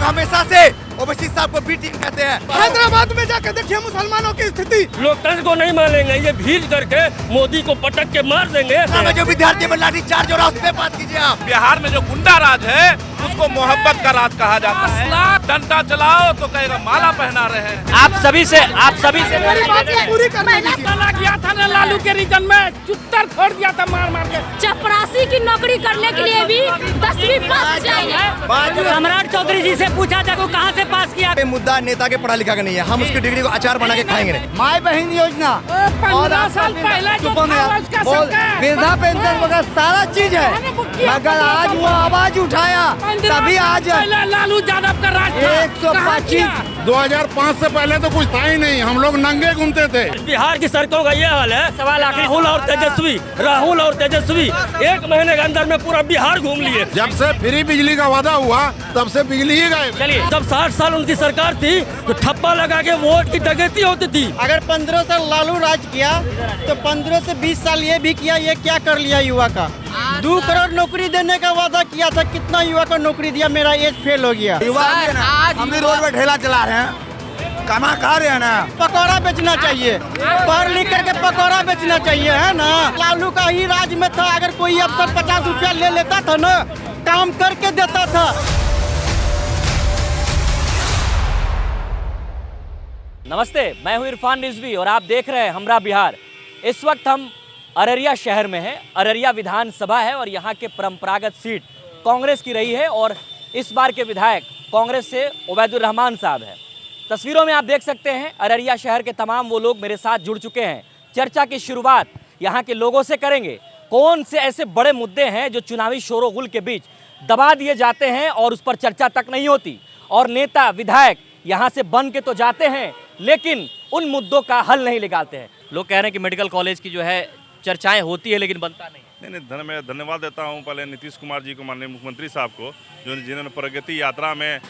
हमेशा से ओवैसी साहब को बी टीम कहते हैं। हैदराबाद में जाकर देखिए मुसलमानों की स्थिति। लोकतंत्र को नहीं मानेंगे, ये भीड़ करके मोदी को पटक के मार देंगे। जो विद्यार्थी में लाठी चार्ज हो रहा है उस पे बात कीजिए आप। बिहार में जो गुंडा राज है उसको मोहब्बत का राज कहा जाता है। डंडा चलाओ तो कहेगा माला पहना रहे हैं। आप सभी से पूरी करने दीजिए। किया था ना लालू के रीजन में, चुत्तर फोड़ दिया था मार मार के। चपरासी की नौकरी करने के लिए भी 10वीं पास चाहिए। सम्राट चौधरी जी से पूछा था को कहाँ से पास किया। मुद्दा नेता के पढ़ा लिखा का नहीं है, हम उसकी डिग्री को अचार बना के खाएंगे नहीं। माई बहन योजना 15 साल पहले जो था उसका सरकार वृद्धा पेंशन वगैरह सारा चीज है, मगर आज वो आवाज उठाया तभी आज लालू यादव का राज 125। 2005 से पहले तो कुछ था ही नहीं, हम लोग नंगे घूमते थे। बिहार की सड़कों का ये हाल है। सवाल राहुल और तेजस्वी 1 महीने के अंदर में पूरा बिहार घूम लिए। जब से फ्री बिजली का वादा हुआ तब से बिजली ही गए। चलिए, जब 60 साल उनकी सरकार थी तो ठप्पा लगा के वोट की डकैती होती थी। अगर 15 साल लालू राज किया तो 15 से 20 साल ये भी किया, ये क्या कर लिया युवा का। 2 करोड़ नौकरी देने का वादा किया था, कितना युवा को नौकरी दिया, मेरा एज फेल हो गया। हम भी रोड पे ठेला चला रहे हैं, कमा खा रहे हैं ना। पकौड़ा बेचना चाहिए, पढ़ लिख करके पकौड़ा बेचना चाहिए, है ना। लालू का ही राज में था, अगर कोई अफसर 50 रुपया ले लेता था ना, काम करके देता था। नमस्ते, मैं हूं इरफान रिजवी और आप देख रहे हैं हमरा बिहार। इस वक्त हम अररिया शहर में हैं। अररिया विधानसभा है और यहाँ के परंपरागत सीट कांग्रेस की रही है और इस बार के विधायक कांग्रेस से उबैदुर रहमान साहब हैं। तस्वीरों में आप देख सकते हैं अररिया शहर के तमाम वो लोग मेरे साथ जुड़ चुके हैं। चर्चा की शुरुआत यहाँ के लोगों से करेंगे। कौन से ऐसे बड़े मुद्दे हैं जो चुनावी शोरगुल के बीच दबा दिए जाते हैं और उस पर चर्चा तक नहीं होती, और नेता विधायक यहाँ से बन के तो जाते हैं लेकिन उन मुद्दों का हल नहीं निकालते हैं। लोग कह रहे हैं कि मेडिकल कॉलेज की जो है चर्चाएं होती है लेकिन बनता नहीं। नहीं, मैं धन्यवाद देता हूँ पहले नीतीश कुमार जी को, माननीय मुख्यमंत्री साहब को, जिन्होंने प्रगति यात्रा में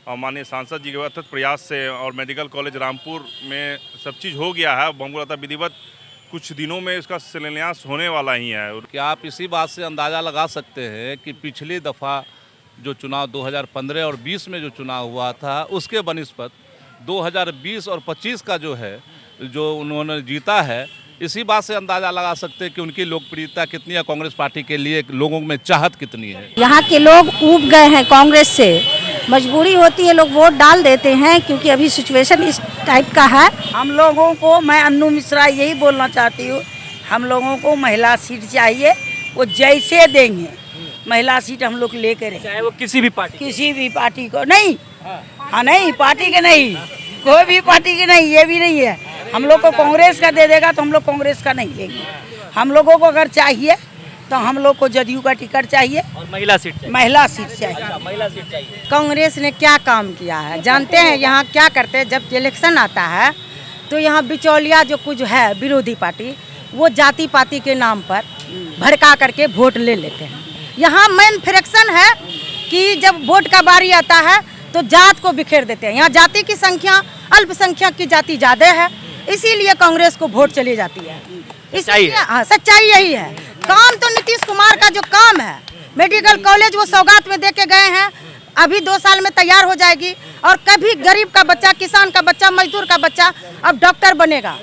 और माननीय सांसद जी के अथक प्रयास से और मेडिकल कॉलेज रामपुर में सब चीज़ हो गया है। हमको लगता है विधिवत कुछ दिनों में इसका शिलान्यास होने वाला ही है। क्या आप इसी बात से अंदाज़ा लगा सकते हैं कि पिछली दफ़ा जो चुनाव 2015 और 20 में जो चुनाव हुआ था उसके बनिस्पत 2020 और 25 का जो है जो उन्होंने जीता है, इसी बात से अंदाज़ा लगा सकते हैं कि उनकी लोकप्रियता कितनी है, कांग्रेस पार्टी के लिए लोगों में चाहत कितनी है। यहाँ के लोग ऊब गए हैं कांग्रेस से, मजबूरी होती है, लोग वोट डाल देते हैं क्योंकि अभी सिचुएशन इस टाइप का है। हम लोगों को, मैं अन्नू मिश्रा यही बोलना चाहती हूँ, हम लोगों को महिला सीट चाहिए, वो जैसे देंगे महिला सीट हम लोग लेकर रहें, चाहे वो किसी भी पार्टी को नहीं। हाँ नहीं, पार्टी के नहीं, कोई भी पार्टी के नहीं, ये भी नहीं है। हम लोग को कांग्रेस का दे देगा तो हम लोग कांग्रेस का नहीं लेंगे। हम लोगों को अगर चाहिए तो हम लोग को जदयू का टिकट चाहिए और महिला सीट चाहिए। महिला सीट चाहिए। महिला सीट चाहिए। कांग्रेस ने क्या काम किया है जानते हैं? यहाँ क्या करते हैं, जब इलेक्शन आता है तो यहाँ बिचौलिया जो कुछ है विरोधी पार्टी, वो जाति पाति के नाम पर भड़का करके वोट ले लेते हैं। यहाँ मेन फ्रैक्शन है कि जब वोट का बारी आता है तो जात को बिखेर देते हैं। यहाँ जाति की संख्या, अल्पसंख्यक की जाति ज़्यादा है, इसीलिए कांग्रेस को वोट चली जाती है। इसलिए हाँ, सच्चाई यही है। काम तो नीतीश कुमार का जो काम है, मेडिकल कॉलेज वो सौगात में दे के गए हैं, अभी 2 साल में तैयार हो जाएगी और कभी गरीब का बच्चा, किसान का बच्चा, मजदूर का बच्चा अब डॉक्टर बनेगा,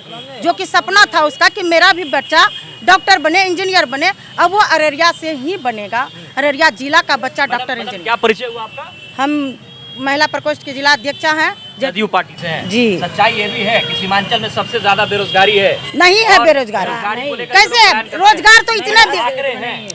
जो कि सपना था उसका कि मेरा भी बच्चा डॉक्टर बने, इंजीनियर बने, अब वो अररिया से ही बनेगा। अररिया जिला का बच्चा डॉक्टर इंजीनियर। क्या परिचय हुआ आपका? हम महिला प्रकोष्ठ के जिला अध्यक्षा हैं, जदयू पार्टी से हैं। जी। सच्चाई ये भी है कि सीमांचल में सबसे ज्यादा बेरोजगारी है। नहीं है बेरोजगारी, कैसे है? रोजगार तो इतने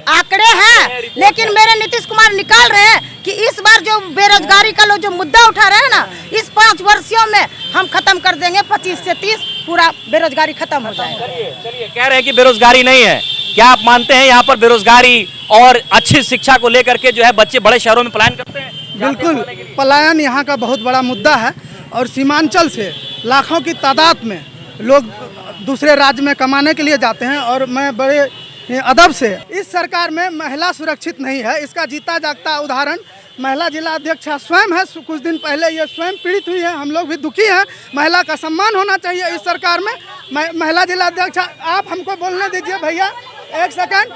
आंकड़े हैं, लेकिन मेरे नीतीश कुमार निकाल रहे हैं कि इस बार जो बेरोजगारी का लोग जो मुद्दा उठा रहे हैं ना, इस 5 वर्षों में हम खत्म कर देंगे, 25 से 30 पूरा बेरोजगारी खत्म हो जाएगा। चलिए, कह रहे हैं कि बेरोजगारी नहीं है, क्या आप मानते हैं यहाँ पर बेरोजगारी और अच्छी शिक्षा को लेकर के जो है बच्चे बड़े शहरों में पलायन करते हैं? बिल्कुल, पलायन यहाँ का बहुत बड़ा मुद्दा है और सीमांचल से लाखों की तादाद में लोग दूसरे राज्य में कमाने के लिए जाते हैं। और मैं बड़े अदब से, इस सरकार में महिला सुरक्षित नहीं है, इसका जीता जागता उदाहरण महिला जिला अध्यक्षा स्वयं है। कुछ दिन पहले ये स्वयं पीड़ित हुई है, हम लोग भी दुखी हैं। महिला का सम्मान होना चाहिए इस सरकार में। महिला जिला अध्यक्षा, आप हमको बोलने दीजिए भैया, 1 सेकंड।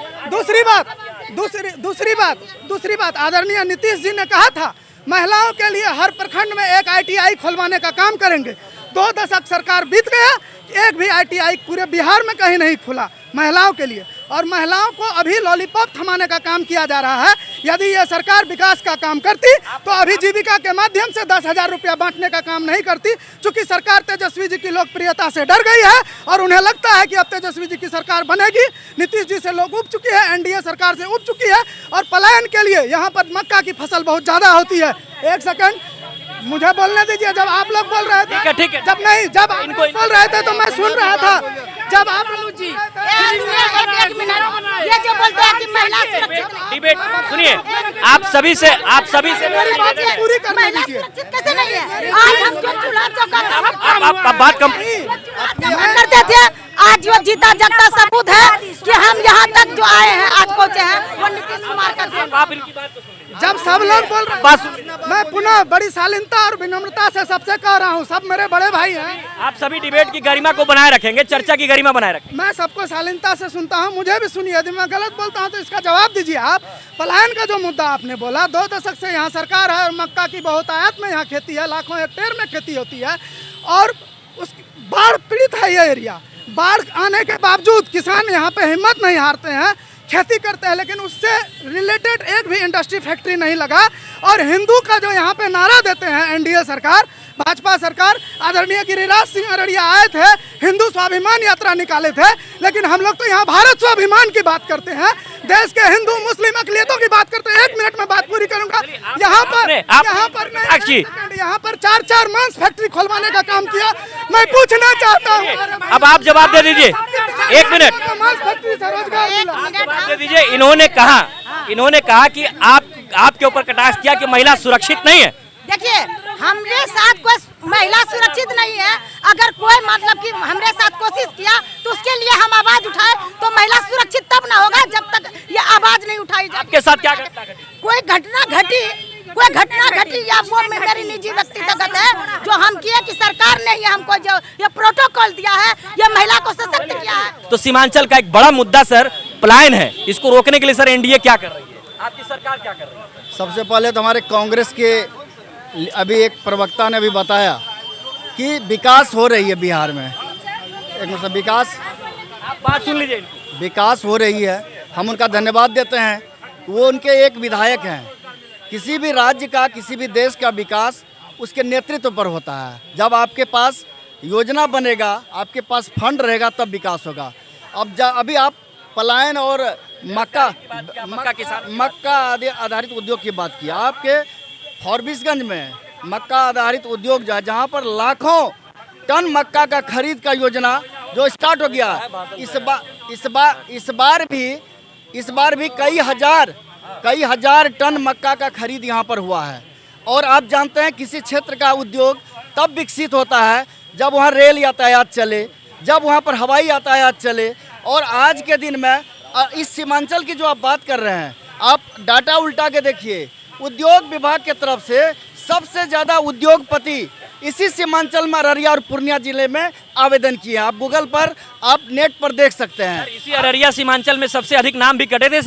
दूसरी बात आदरणीय नीतीश जी ने कहा था महिलाओं के लिए हर प्रखंड में एक ITI खुलवाने का काम करेंगे। 2 दशक सरकार बीत गया, एक भी ITI पूरे बिहार में कहीं नहीं खुला महिलाओं के लिए, और महिलाओं को अभी लॉलीपॉप थमाने का काम किया जा रहा है। यदि ये सरकार विकास का काम करती तो अभी जीविका के माध्यम से 10,000 रुपया बांटने का काम नहीं करती। चूंकि सरकार तेजस्वी जी की लोकप्रियता से डर गई है और उन्हें लगता है कि अब तेजस्वी जी की सरकार बनेगी। नीतीश जी से लोग उब चुके हैं, NDA सरकार से उब चुकी है, और पलायन के लिए यहाँ पर मक्का की फसल बहुत ज़्यादा होती है। एक सेकंड मुझे बोलने दीजिए। जब आप लोग बोल रहे थे, ठीक है। जब नहीं, जब आप बोल रहे थे तो मैं सुन रहा था। जब आप जी एक मिनट, ये जो बोलते हैं कि महिला सुरक्षित डिबेट सुनिए, आप सभी से मेरी बात को पूरी करने महिला दीजिए। सुरक्षित कैसे नहीं है? आज हम जो चूल्हा चौका आप बात कम करते थे, आज वो जीता जागता सबूत है कि हम यहाँ तक जो आए हैं, आज पहुँचे हैं, वो नीतीश कुमार का देन। आप इनकी बात को सुनिए। जब सब लोग बोल रहे बात हैं, मैं पुनः बड़ी शालीनता और विनम्रता से सबसे कह रहा हूँ, सब मेरे बड़े भाई हैं। आप सभी डिबेट की गरिमा को बनाए रखेंगे, चर्चा की गरिमा बनाए रखेंगे। मैं सबको शालीनता से सुनता हूँ, मुझे भी सुनिए। यदि मैं गलत बोलता हूँ तो इसका जवाब दीजिए आप। पलायन का जो मुद्दा आपने बोला, 2 दशक से यहाँ सरकार है और मक्का की बहुत आयात में यहाँ खेती है, लाखों हेक्टेयर में खेती होती है, और उस बाढ़ पीड़ित है ये एरिया। बाढ़ आने के बावजूद किसान यहाँ पे हिम्मत नहीं हारते हैं, खेती करते हैं, लेकिन उससे रिलेटेड एक भी इंडस्ट्री फैक्ट्री नहीं लगा। और हिंदू का जो यहाँ पे नारा देते हैं NDA सरकार, भाजपा सरकार, आदरणीय गिरिराज सिंह अररिया आए थे, हिंदू स्वाभिमान यात्रा निकाले थे, लेकिन हम लोग तो यहाँ भारत स्वाभिमान की बात करते हैं, देश के हिंदू मुस्लिम अकलियतों की बात करते हैं। 1 मिनट में बात पूरी करूंगा। यहाँ पर 4 मांस फैक्ट्री खुलवाने का काम किया। मैं पूछना चाहता हूँ, अब आप जवाब दे दीजिए। 1 मिनट मांस फैक्ट्री से रोजगार मिला। जवाब दे दीजिए। इन्होंने कहा कि आपके ऊपर कटाक्ष किया कि महिला सुरक्षित नहीं है। देखिए, हमरे साथ कोई महिला सुरक्षित नहीं है। अगर कोई मतलब कि हमरे साथ कोशिश किया तो उसके लिए हम आवाज उठाए, तो महिला सुरक्षित तब ना होगा जब तक ये आवाज नहीं उठाई जाए। आपके साथ क्या घटना घटी? कोई घटना घटी या वो मेरी निजी व्यक्तिगत है, जो हम किए कि सरकार ने ये हमको जो ये प्रोटोकॉल दिया है, ये महिला को सशक्त किया है। तो सीमांचल का एक बड़ा मुद्दा सर पलायन है, इसको रोकने के लिए सर NDA क्या कर रही है, आपकी सरकार क्या कर रही है? सबसे पहले तो हमारे कांग्रेस के अभी एक प्रवक्ता ने अभी बताया कि विकास हो रही है बिहार में। एक मतलब विकास, आप बात सुन लीजिए इनकी। विकास हो रही है, हम उनका धन्यवाद देते हैं। वो उनके एक विधायक हैं। किसी भी राज्य का, किसी भी देश का विकास उसके नेतृत्व पर होता है। जब आपके पास योजना बनेगा, आपके पास फंड रहेगा, तब विकास होगा। अभी आप पलायन और मक्का आधारित उद्योग की बात की। आपके फॉरबिसगंज में मक्का आधारित उद्योग जहाँ पर लाखों टन मक्का का खरीद का योजना जो स्टार्ट हो गया, इस बार भी कई हजार टन मक्का का खरीद यहाँ पर हुआ है। और आप जानते हैं किसी क्षेत्र का उद्योग तब विकसित होता है जब वहाँ रेल यातायात चले, जब वहाँ पर हवाई यातायात चले। और आज के दिन में इस सीमांचल की जो आप बात कर रहे हैं, आप डाटा उल्टा के देखिए, उद्योग विभाग के तरफ से सबसे ज़्यादा उद्योगपति इसी सीमांचल में अररिया और पूर्णिया जिले में आवेदन किए हैं। आप गूगल पर, आप नेट पर देख सकते हैं। इसी अररिया सीमांचल में सबसे अधिक नाम भी कटे थे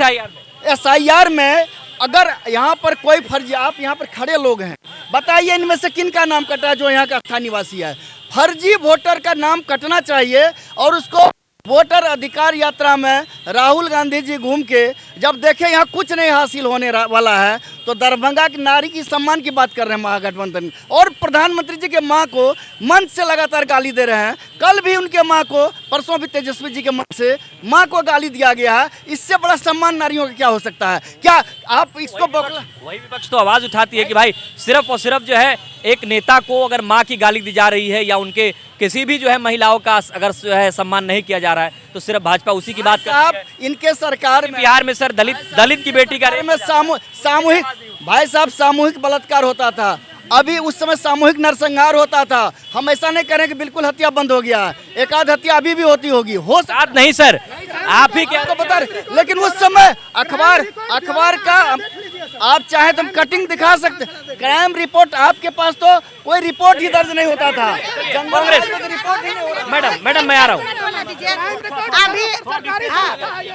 SIR में। अगर यहाँ पर कोई फर्जी, आप यहाँ पर खड़े लोग हैं, बताइए इनमें से किन का नाम कटा जो यहाँ का स्थानीय निवासी है? फर्जी वोटर का नाम कटना चाहिए। और उसको वोटर अधिकार यात्रा में राहुल गांधी जी घूम के जब देखे यहाँ कुछ नहीं हासिल होने वाला है, तो दरभंगा की नारी की सम्मान की बात कर रहे हैं महागठबंधन। और प्रधानमंत्री जी के मां को मंच से लगातार गाली दे रहे हैं। कल भी उनके मां को, परसों भी तेजस्वी जी के मंच से मां को गाली दिया गया है। इससे बड़ा सम्मान नारियों का क्या हो सकता है? क्या आप इसको वही विपक्ष तो आवाज उठाती है कि भाई सिर्फ और सिर्फ जो है एक नेता को अगर माँ की गाली दी जा रही है या उनके किसी भी जो है महिलाओं का अगर जो है सम्मान नहीं किया जा रहा है, तो सिर्फ भाजपा उसी की बात करती है। आप इनके सरकार में बिहार में सर दलित की बेटी का में सामूहिक, भाई साहब, सामूहिक बलात्कार होता था। अभी उस समय सामूहिक नरसंहार होता था। हम ऐसा नहीं करें कि बिल्कुल हत्या बंद हो गया, एक आध हत्या अभी भी होती हो साथ नहीं सर, आप ही क्या बता रहे। लेकिन उस समय अखबार का आप चाहे तो हम कटिंग दिखा सकते, क्राइम रिपोर्ट आपके पास तो कोई रिपोर्ट ही दर्ज नहीं होता था। कांग्रेस रिपोर्ट ही नहीं होता। मैडम मैं आ रहा हूँ।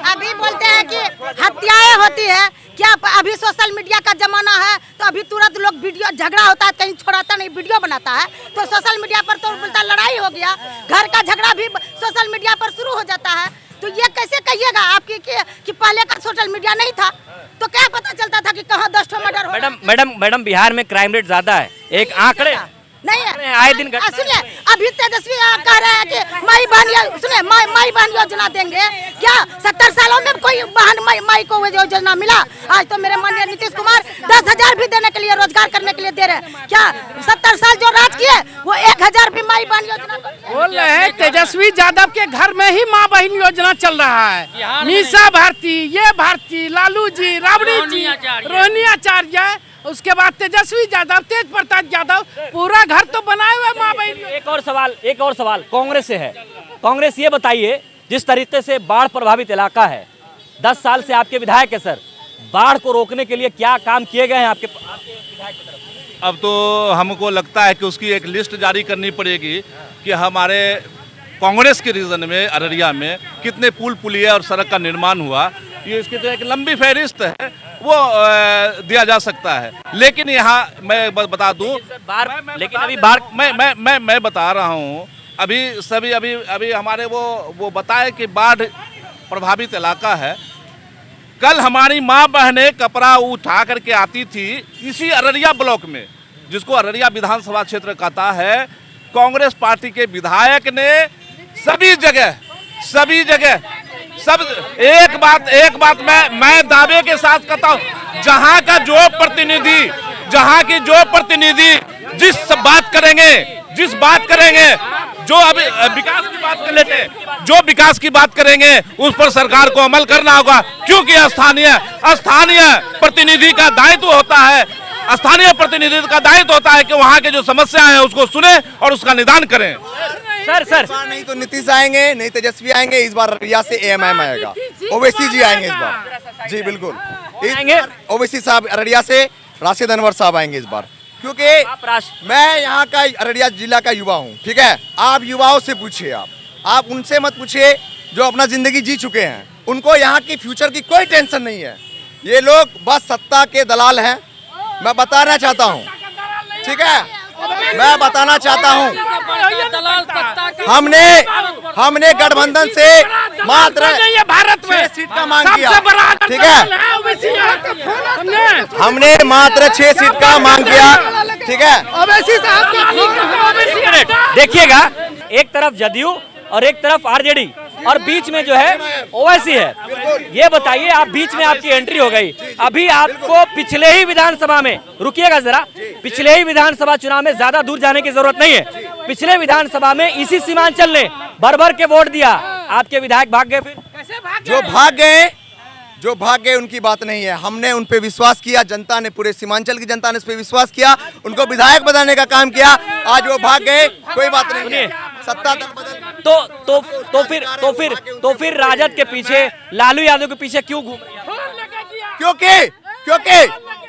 अभी बोलते हैं कि हत्याएं होती है क्या? अभी सोशल मीडिया का जमाना है तो अभी तुरंत लोग वीडियो, झगड़ा होता है कहीं छोड़ाता नहीं, वीडियो बनाता है तो सोशल मीडिया पर तो बोलता लड़ाई हो गया, घर का झगड़ा भी सोशल मीडिया पर शुरू हो जाता है। तो ये कैसे कहिएगा आपकी कि पहले का सोशल मीडिया नहीं था तो क्या पता चलता था कि कहाँ 10 ठो मर्डर हो? मैडम बिहार में क्राइम रेट ज्यादा है, एक आंकड़े नहीं है आए दिन घटना। सुनिए, अभी तेजस्वी कह रहे हैं कि माई बहन, सुनिए माई बहन योजना देंगे क्या? 70 सालों में कोई बहन माई को वो योजना मिला? आज तो मेरे माननीय नीतीश कुमार 10,000 भी देने के लिए, रोजगार करने के लिए दे रहे हैं क्या? 70 साल जो राज किए वो 1,000 भी माई बहन योजना बोल रहे हैं। तेजस्वी यादव के घर में ही माँ बहन योजना चल रहा है। मीसा भारती, ये भारती, लालू जी, राबड़ी जी, रोहिणी आचार्य, उसके बाद तेजस्वी यादव, तेज प्रताप यादव, पूरा घर तो बनाए हुए माँ बहन। एक और सवाल कांग्रेस से है। कांग्रेस ये बताइए, जिस तरीके से बाढ़ प्रभावित इलाका है, 10 साल से आपके विधायक है सर, बाढ़ को रोकने के लिए क्या काम किए गए हैं आपके विधायक की तरफ? अब तो हमको लगता है कि उसकी एक लिस्ट जारी करनी पड़ेगी कि हमारे कांग्रेस के रीजन में, अररिया में कितने पुल पुलिया और सड़क का निर्माण हुआ, ये इसकी तो एक लंबी फहरिस्त है, वो दिया जा सकता है। लेकिन यहाँ मैं बता दूं, लेकिन अभी बाढ़ मैं बता रहा हूँ, अभी हमारे वो बताए कि बाढ़ प्रभावित इलाका है। कल हमारी माँ बहनें कपड़ा उठा करके आती थी इसी अररिया ब्लॉक में, जिसको अररिया विधानसभा क्षेत्र कहता है। कांग्रेस पार्टी के विधायक ने सभी जगह सब एक बात मैं दावे के साथ कहता हूँ, जहाँ की जो प्रतिनिधि जिस बात करेंगे, जो अभी विकास की बात कर लेते हैं, जो विकास की बात करेंगे उस पर सरकार को अमल करना होगा, क्योंकि स्थानीय प्रतिनिधि का दायित्व होता है। स्थानीय प्रतिनिधित्व का दायित्व होता है कि वहाँ के जो समस्याएं हैं उसको सुने और उसका निदान करें। सर नहीं तो नीतीश आएंगे, नहीं तेजस्वी आएंगे, इस बार अररिया से AMM आएगा, ओवैसी जी आएंगे इस बार। जी बिल्कुल, ओवैसी साहब अररिया से, राशिद अनवर साहब आएंगे इस बार, क्योंकि मैं यहाँ का अररिया जिला का युवा हूँ। ठीक है, आप युवाओं से पूछिए, आप उनसे मत पूछिए जो अपना जिंदगी जी चुके हैं, उनको यहाँ की फ्यूचर की कोई टेंशन नहीं है। ये लोग बस सत्ता के दलाल हैं। मैं बताना चाहता हूँ, ठीक है, मैं बताना चाहता हूँ, हमने गठबंधन से मात्र 6 सीट का मांग किया। ठीक है, हमने मात्र 6 सीट का मांग किया। ठीक है, देखिएगा, एक तरफ जदयू और एक तरफ आरजेडी और बीच में जो है ओवैसी है। ये बताइए, आप बीच में आपकी एंट्री हो गई, अभी आपको पिछले ही विधानसभा में, रुकिएगा जरा, पिछले ही विधानसभा चुनाव में ज्यादा दूर जाने की जरूरत नहीं है, पिछले विधानसभा में इसी सीमांचल ने भर के वोट दिया, आपके विधायक भाग गए। फिर जो भाग गए उनकी बात नहीं है, हमने उन पे विश्वास किया, जनता ने, पूरे सीमांचल की जनता ने उस पे विश्वास किया, उनको विधायक बनाने का काम किया। आज वो भाग गए, कोई बात नहीं है, सत्ता दल बदल। तो फिर राजद के पीछे, लालू यादव के पीछे क्यों घूम? क्योंकि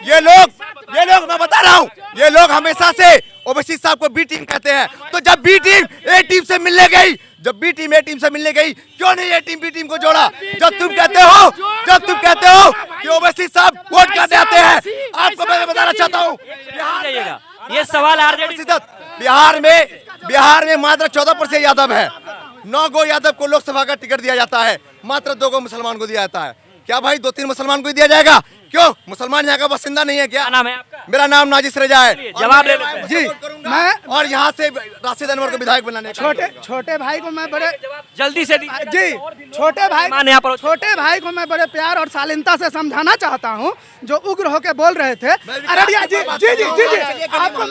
ये लोग मैं बता रहा हूँ, ये लोग हमेशा से ओवैसी साहब को बी टीम कहते हैं। तो जब बी टीम ए टीम से मिलने गई, क्यों नहीं ए टीम बी टीम को जोड़ा? जब तुम कहते हो कि ओवैसी साहब वोट करने आते हैं, आपको मैं बताना चाहता हूँ, ये सवाल आरजेडी, बिहार में मात्र 14% यादव है, 9 गो यादव को लोकसभा का टिकट दिया जाता है, मात्र 2 गो मुसलमान को दिया जाता है। क्या भाई 2-3 मुसलमान को दिया जाएगा? क्यों? मुसलमान यहाँ का बासिंदा नहीं है क्या? क्या नाम है आपका? मेरा नाम नाजिस रजा है। जवाब ले लेते हैं। जी, मैं और यहाँ से राशिद अनवर को विधायक बनाने छोटे भाई को मैं बड़े जल्दी से जी छोटे भाई को मैं बड़े प्यार और शालीनता से समझाना चाहता हूँ, जो उग्र होके बोल रहे थे। अररिया जी, आपको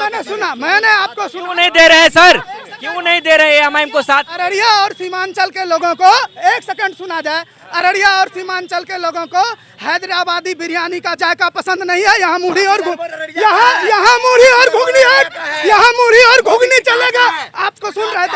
मैंने आपको क्यों नहीं दे रहे हैं सर? क्यों नहीं दे रहे AMM को साथ? अररिया और सीमांचल के लोगों को, एक सेकंड सुना जाए, अररिया और सीमांचल के लोगों को हैदराबादी बिरयानी का जायका पसंद नहीं है। यहाँ मूढ़ी और मूढ़ी और घुगनी चलेगा। आपको सुन रहे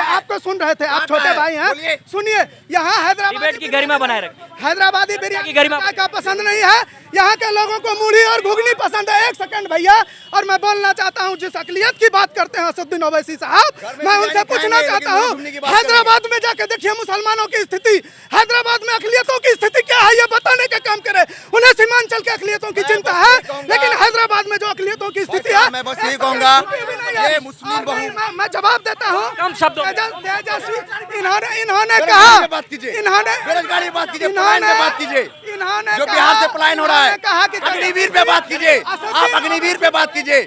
थे, आप छोटे भाई हैं, सुनिए। यहाँ हैदराबाद की गरिमा बनाए रखें, हैदराबादी बिरयानी का पसंद नहीं है, यहाँ के लोगों को मूढ़ी और घुगनी पसंद है। एक सेकंड भैया, और मैं बोलना चाहता हूँ जिस अकलियत की बात करते हैं असदुद्दीन ओवैसी साहब, मैं उनसे पूछना चाहता हूँ, हैदराबाद में जाके देखिए मुसलमानों की स्थिति, हैदराबाद में अकलियतों की स्थिति क्या है ये बताने का काम करे। उन्हें सीमांचल के अकलियतों की चिंता है, लेकिन हैदराबाद में जो अकलियतों की स्थिति है, मैं बस यही कहूंगा, ये मुस्लिम मैं जवाब देता हूँ कम शब्दों में। तेजस्वी इन्होंने कहा, बात कीजिए, इन्होंने बेरोजगारी की बात कीजिए, पलायन पे बात कीजिए, इन्होंने जो बिहार से पलायन हो रहा है, कहा कि अग्निवीर पे बात कीजिए, आप अग्निवीर पे बात कीजिए,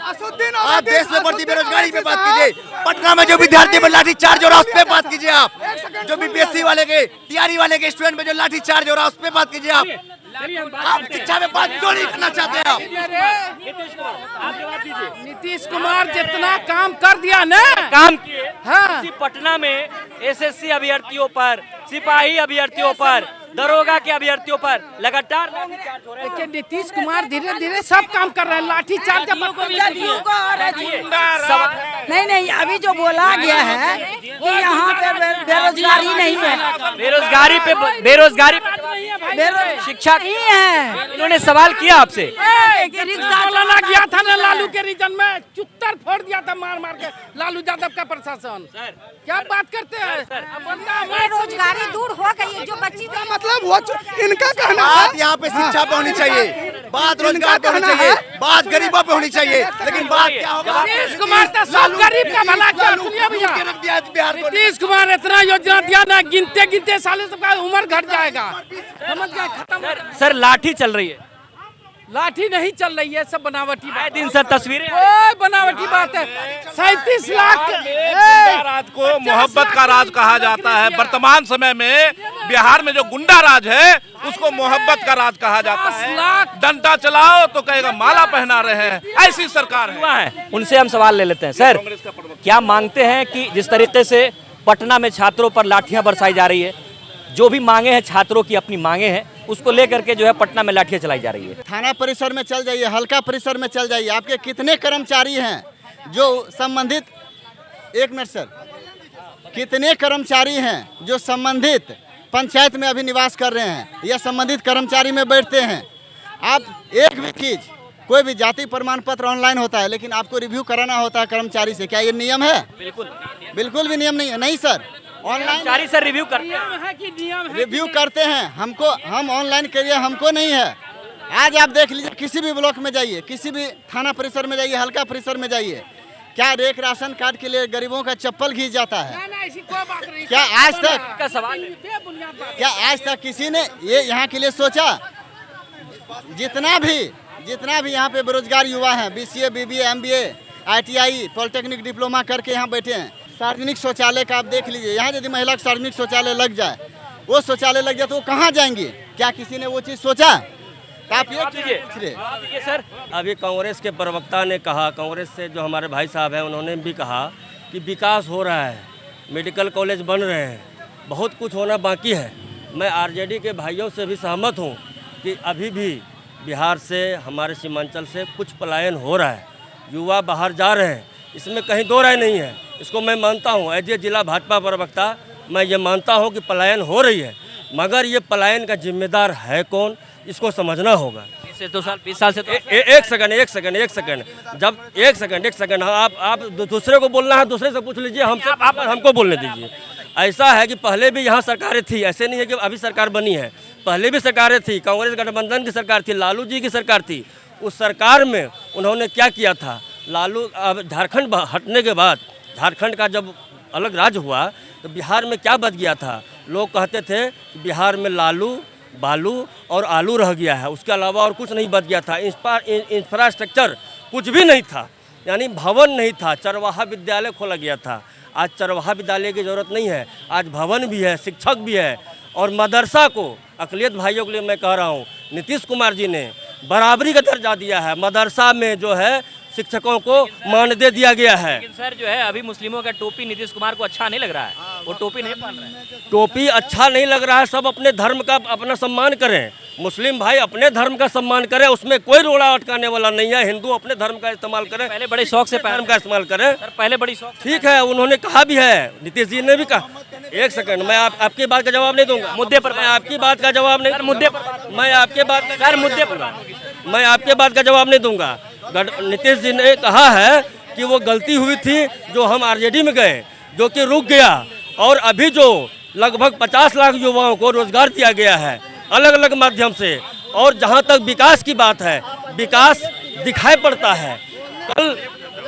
आप देश में बढ़ती बेरोजगारी पे बात कीजिए, पटना में जो विद्यार्थी पर लाठी चार्ज हो रहा है उस पे बात कीजिए, आप जो बीपीएससी वाले के टीआरई वाले के स्टूडेंट में जो लाठी चार्ज हो रहा है उस पे बात कीजिए। आप शिक्षा में बात क्यों नहीं करना चाहते आप? नीतीश कुमार जितना काम कर दिया ना, काम किए। हाँ। इसी पटना में एसएससी अभ्यर्थियों पर, सिपाही अभ्यर्थियों पर, दरोगा के अभ्यर्थियों पर लगातार लाठीचार्ज हो रहा है। लेकिन नीतीश कुमार धीरे धीरे सब काम कर रहे हैं, लाठी चार्ज नहीं नहीं, अभी जो बोला गया है कि यहाँ पे बेरोजगारी नहीं है, बेरोजगारी शिक्षा नहीं है। इन्होंने सवाल किया आपसे। रिक्शा चलाना गया था ना लालू के रीजन में, चुत्तर फोड़ दिया था मार मार के लालू यादव का प्रशासन। क्या बात करते हैं? बेरोजगारी दूर हो गई है, जो बच्ची मतलब वो इनका कहना है, बात यहाँ पे शिक्षा पे होनी चाहिए, बात रोजगार पे होनी चाहिए, बात गरीबों पे होनी चाहिए, लेकिन बात क्या होगा? नीतीश कुमार तो सब गरीब का भला किया, सुनिए भैया, नीतीश कुमार इतना योजना दिया ना, गिनते गिनते साले सबका उम्र घट जाएगा, समझ गए? खत्म। सर लाठी चल रही है, लाठी नहीं चल रही है, सब बनावटी आए बात। दिन सर तस्वीरें ओए बनावटी बात है। 37 लाख गुंडा राज को मोहब्बत का राज कहा जाता है। वर्तमान समय में बिहार में जो गुंडा राज है उसको मोहब्बत का राज कहा जाता है। डंडा चलाओ तो कहेगा माला पहना रहे हैं, ऐसी सरकार है। उनसे हम सवाल ले लेते हैं। सर क्या मांगते हैं कि जिस तरीके से पटना में छात्रों पर लाठियां बरसाई जा रही है, जो भी मांगे हैं छात्रों की अपनी मांगे हैं, उसको लेकर के जो है पटना में लाठियां चलाई जा रही है। थाना परिसर में चल जाइए, हल्का परिसर में चल जाइए, आपके कितने कर्मचारी हैं जो संबंधित, एक मिनट सर, कितने कर्मचारी हैं जो संबंधित पंचायत में अभी निवास कर रहे हैं या संबंधित कर्मचारी में बैठते हैं। आप एक भी चीज, कोई भी जाति प्रमाण पत्र ऑनलाइन होता है, लेकिन आपको रिव्यू कराना होता है कर्मचारी से। क्या ये नियम है? बिल्कुल भी नियम नहीं है। नहीं सर, कर्मचारी सर रिव्यू करते हैं, रिव्यू करते हैं, हमको, हम ऑनलाइन करिए, हमको नहीं है। आज आप देख लीजिए, किसी भी ब्लॉक में जाइए, किसी भी थाना परिसर में जाइए, हल्का परिसर में जाइए, क्या रेक राशन कार्ड के लिए गरीबों का चप्पल घिस जाता है? क्या आज तक का सवाल क्या आज तक किसी ने ये यहाँ के लिए सोचा? जितना भी यहाँ पे बेरोजगार युवा हैं, BCA, BBA, MBA, ITI, polytechnic diploma करके यहाँ बैठे हैं। सार्वजनिक शौचालय का आप देख लीजिए, यहाँ यदि महिला का सार्वजनिक शौचालय लग जाए, वो शौचालय लग जाए तो वो कहाँ जाएंगे? क्या किसी ने वो चीज़ सोचा? आप ये सर, अभी कांग्रेस के प्रवक्ता ने कहा, कांग्रेस से जो हमारे भाई साहब हैं उन्होंने भी कहा कि विकास हो रहा है, मेडिकल कॉलेज बन रहे हैं, बहुत कुछ होना बाकी है। मैं आरजेडी के भाइयों से भी सहमत हूँ कि अभी भी बिहार से, हमारे सीमांचल से कुछ पलायन हो रहा है, युवा बाहर जा रहे हैं, इसमें कहीं दो राय नहीं है। इसको मैं मानता हूँ, एज ए जिला भाजपा प्रवक्ता मैं ये मानता हूँ कि पलायन हो रही है, मगर ये पलायन का जिम्मेदार है कौन, इसको समझना होगा। 20 साल से तो एक सेकंड, जब एक सेकंड आप दूसरे को बोलना है, दूसरे से पूछ लीजिए, हमसे आप हमको बोलने दीजिए। ऐसा है कि पहले भी यहाँ सरकारें थी, ऐसे नहीं है कि अभी सरकार बनी है, पहले भी सरकारें थी, कांग्रेस गठबंधन की सरकार थी, लालू जी की सरकार थी। उस सरकार में उन्होंने क्या किया था? लालू झारखंड हटने के बाद, झारखंड का जब अलग राज्य हुआ तो बिहार में क्या बच गया था? लोग कहते थे कि बिहार में लालू, बालू और आलू रह गया है, उसके अलावा और कुछ नहीं बच गया था। इंफ्रास्ट्रक्चर कुछ भी नहीं था, यानी भवन नहीं था, चरवाहा विद्यालय खोला गया था। आज चरवाहा विद्यालय की ज़रूरत नहीं है, आज भवन भी है, शिक्षक भी है। और मदरसा को, अक़लियत भाइयों के लिए मैं कह रहा हूँ, नीतीश कुमार जी ने बराबरी का दर्जा दिया है। मदरसा में जो है शिक्षकों को मानदेय दिया गया है। लेकिन सर जो है अभी मुस्लिमों का टोपी नीतीश कुमार को अच्छा नहीं लग रहा है, वो टोपी नहीं पहन रहा है। टोपी अच्छा नहीं लग रहा है, सब अपने धर्म का अपना सम्मान करें, मुस्लिम भाई अपने धर्म का सम्मान करें, उसमें कोई रोड़ा अटकाने वाला नहीं है। हिंदू अपने धर्म का इस्तेमाल करें, पहले बड़े शौक से धर्म का इस्तेमाल करें। सर पहले बड़ी शौक, ठीक है, उन्होंने कहा भी है, नीतीश जी ने भी कहा। एक सेकंड, मैं आपकी बात का जवाब नहीं दूंगा, मुद्दे पर मैं आपकी बात का जवाब नहीं, मुद्दे पर मैं आपके बात सर मुद्दे पर मैं आपके बात का जवाब नहीं दूंगा। नीतीश जी ने कहा है कि वो गलती हुई थी जो हम आरजेडी में गए, जो कि रुक गया, और अभी जो लगभग 50 लाख युवाओं को रोजगार दिया गया है अलग अलग माध्यम से। और जहां तक विकास की बात है, विकास दिखाई पड़ता है। कल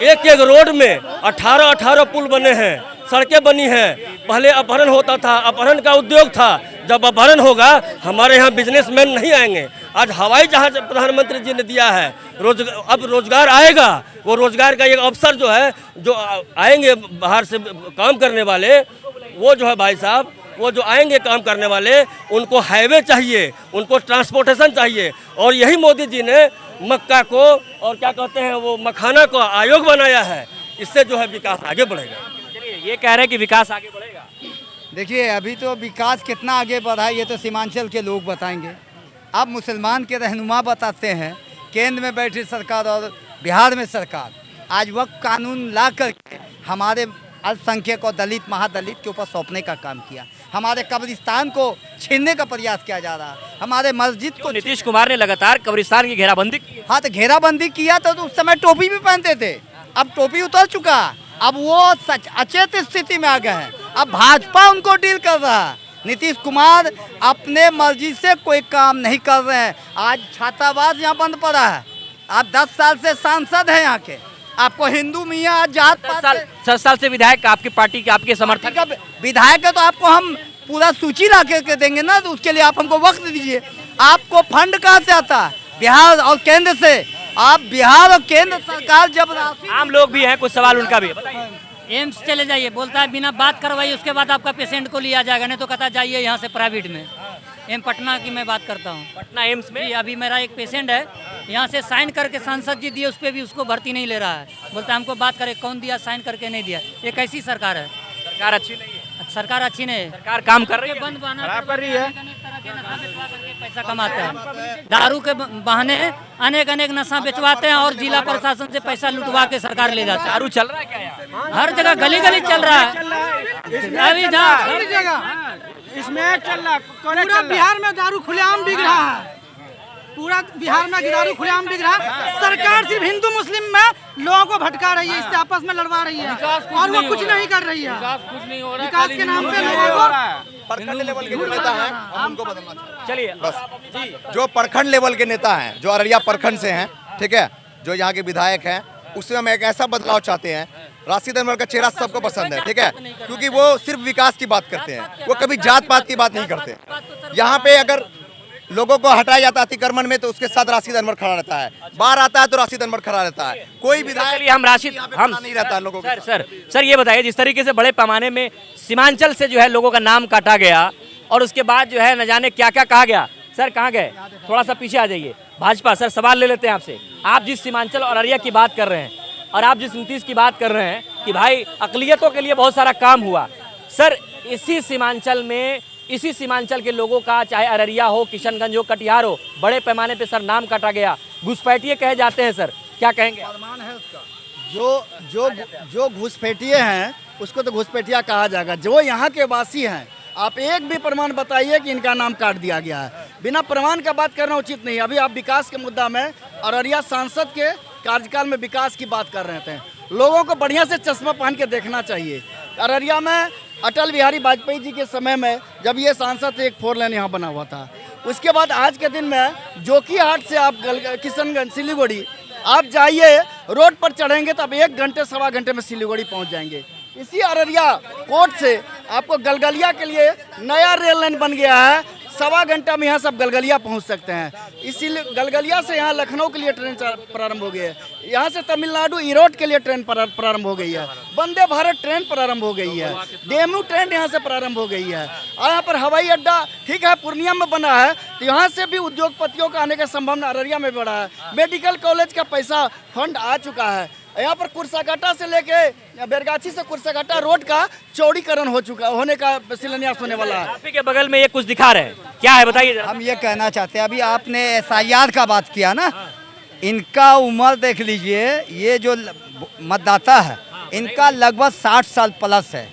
एक एक रोड में 18 पुल बने हैं, सड़कें बनी हैं। पहले अपहरण होता था, अपहरण का उद्योग था। जब अपहरण होगा हमारे यहाँ बिजनेसमैन नहीं आएंगे। आज हवाई जहाज प्रधानमंत्री जी ने दिया है, अब रोजगार आएगा। वो रोजगार का एक अवसर जो है, जो आएंगे बाहर से काम करने वाले, वो जो है भाई साहब, वो जो आएंगे काम करने वाले, उनको हाईवे चाहिए, उनको ट्रांसपोर्टेशन चाहिए। और यही मोदी जी ने मक्का को और क्या कहते हैं वो मखाना को आयोग बनाया है। इससे जो है विकास आगे बढ़ेगा। चलिए, ये कह रहे हैं कि विकास आगे बढ़ेगा। देखिए, अभी तो विकास कितना आगे बढ़ा है ये तो सीमांचल के लोग बताएंगे। आप मुसलमान के रहनुमा बताते हैं, केंद्र में बैठी सरकार और बिहार में सरकार आज वक्त कानून ला करके हमारे अल्पसंख्यक और दलित महादलित के ऊपर सौंपने का काम किया। हमारे कब्रिस्तान को छीनने का प्रयास किया जा रहा है, हमारे मस्जिद को। नीतीश कुमार ने लगातार कब्रिस्तान की घेराबंदी की। हाँ, तो घेराबंदी किया तो उस समय टोपी भी पहनते थे, अब टोपी उतर चुका, अब वो अचेत स्थिति में आ गए हैं। अब भाजपा उनको डील कर रहा है। नीतीश कुमार अपने मर्जी से कोई काम नहीं कर रहे हैं। आज छात्रावास यहाँ बंद पड़ा है। आप 10 साल से सांसद हैं यहाँ के, आपको हिंदू मियाँ जात पात 10 साल से विधायक आपकी पार्टी के, आपके समर्थक विधायक है, तो आपको हम पूरा सूची ला के देंगे ना, तो उसके लिए आप हमको वक्त दीजिए। आपको फंड कहाँ से आता है? बिहार और केंद्र से। आप बिहार और केंद्र सरकार जब आम लोग भी हैं, कुछ सवाल उनका भी है। एम्स चले जाइए, बोलता है बिना बात करवाइए उसके बाद आपका पेशेंट को लिया जाएगा, नहीं तो कहता जाइए यहाँ से प्राइवेट में। पटना की मैं बात करता हूँ, पटना एम्स में अभी मेरा एक पेशेंट है, यहाँ से साइन करके सांसद जी दिए, उस पर भी उसको भर्ती नहीं ले रहा है। बोलता है हमको बात करे, कौन दिया, साइन करके नहीं दिया। ये कैसी सरकार है? सरकार अच्छी नहीं है। सरकार अच्छी नहीं है, सरकार काम कर रही है, बंद खराब कर रही है। पैसा कमाते हैं, दारू के बहाने अनेक नशा बेचवाते हैं और जिला प्रशासन से पैसा लुटवा के सरकार ले जाती है। दारू चल रहा है क्या यहाँ? हर जगह गली गली चल रहा है। अभी हर जगह इसमें चल रहा, पूरा बिहार में दारू खुलेआम बिक रहा है। पूरा बिहार में दारू खुलेआम बिक रहा है। सरकार सिर्फ हिंदू मुस्लिम में लोगों को भटका रही है, इससे आपस में लड़वा रही है, और वो कुछ नहीं कर रही है। विकास के नाम पे लोगों को प्रखंड लेवल के नेता हैं, हम उनको बदलना चाहते हैं। चलिए बस जो प्रखंड लेवल के नेता हैं, जो अररिया प्रखंड से हैं, ठीक है, जो यहाँ के विधायक हैं, उसमें हम एक ऐसा बदलाव चाहते हैं। राशिद अनवर का चेहरा सबको पसंद है, ठीक है, क्योंकि वो सिर्फ विकास की बात करते हैं, वो कभी जात पात की बात नहीं करते। यहाँ पे अगर लोगों को हटाया जाता है अतिक्रमण में, तो उसके साथ राशिद अनवर खड़ा रहता है। बाहर आता है तो राशिद अनवर खड़ा रहता है। कोई विधायक हम राशिद हम नहीं रहता लोगों को। सर ये बताइए, जिस तरीके से बड़े पैमाने में सीमांचल से जो है लोगों का नाम काटा गया और उसके बाद जो है न जाने क्या क्या कहा गया। सर कहाँ गए, थोड़ा सा पीछे आ जाइए। भाजपा सर, सवाल ले लेते हैं आपसे। आप जिस सीमांचल और अररिया की बात कर रहे हैं और आप जिस नीतीश की बात कर रहे हैं कि भाई अकलियतों के लिए बहुत सारा काम हुआ, सर इसी सीमांचल के लोगों का, चाहे अररिया हो, किशनगंज हो, कटिहार हो, बड़े पैमाने पे सर नाम काटा गया, घुसपैठिए कहे जाते हैं। सर क्या कहेंगे? जो घुसपैठिए हैं उसको तो घुसपैठिया कहा जाएगा। जो यहाँ के वासी हैं, आप एक भी प्रमाण बताइए कि इनका नाम काट दिया गया है। बिना प्रमाण का बात करना उचित नहीं। अभी आप विकास के मुद्दा में अररिया सांसद के कार्यकाल में विकास की बात कर रहे थे। लोगों को बढ़िया से चश्मा पहन के देखना चाहिए। अररिया में अटल बिहारी वाजपेयी जी के समय में जब ये सांसद थे, एक 4 लेन यहाँ बना हुआ था। उसके बाद आज के दिन में जोकीहाट से आप किशनगंज सिलीगुड़ी आप जाइए, रोड पर चढ़ेंगे तो आप 1 घंटे सवा घंटे में सिलीगुड़ी पहुँच जाएंगे। इसी अररिया कोर्ट से आपको गलगलिया के लिए नया रेल लाइन बन गया है, सवा घंटा में यहाँ सब गलगलिया पहुँच सकते हैं। इसीलिए गलगलिया से यहाँ लखनऊ के लिए ट्रेन प्रारंभ हो गई है, यहाँ से तमिलनाडु ईरोड के लिए ट्रेन प्रारंभ हो गई है, वंदे भारत ट्रेन प्रारंभ हो गई है, डेमू ट्रेन यहाँ से प्रारंभ हो गई है। और यहाँ पर हवाई अड्डा ठीक है पूर्णिया में बना है, तो यहाँ से भी उद्योगपतियों का आने का संभावना अररिया में बढ़ा है। मेडिकल कॉलेज का पैसा फंड आ चुका है। यहाँ पर कुर्साघाटा से लेके बैरगाछी से कुर्साघाटा रोड का चौड़ीकरण होने का शिलान्यास होने वाला है। आपके बगल में ये कुछ दिखा रहे हैं, क्या है बताइए। हम ये कहना चाहते हैं, अभी आपने SIR का बात किया ना, इनका उम्र देख लीजिए, ये जो मतदाता है इनका लगभग 60 साल प्लस है।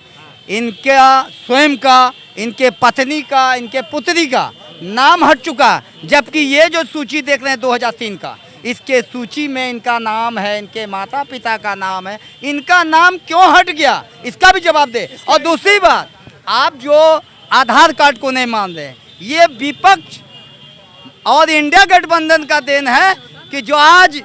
इनका स्वयं का, इनके पत्नी का, इनके पुत्री का नाम हट चुका, जबकि ये जो सूची देख रहे हैं 2003 का, इसके सूची में इनका नाम है, इनके माता पिता का नाम है, इनका नाम क्यों हट गया, इसका भी जवाब दे। और दूसरी बात, आप जो आधार कार्ड को नहीं मान रहे, ये विपक्ष और इंडिया गठबंधन का देन है कि जो आज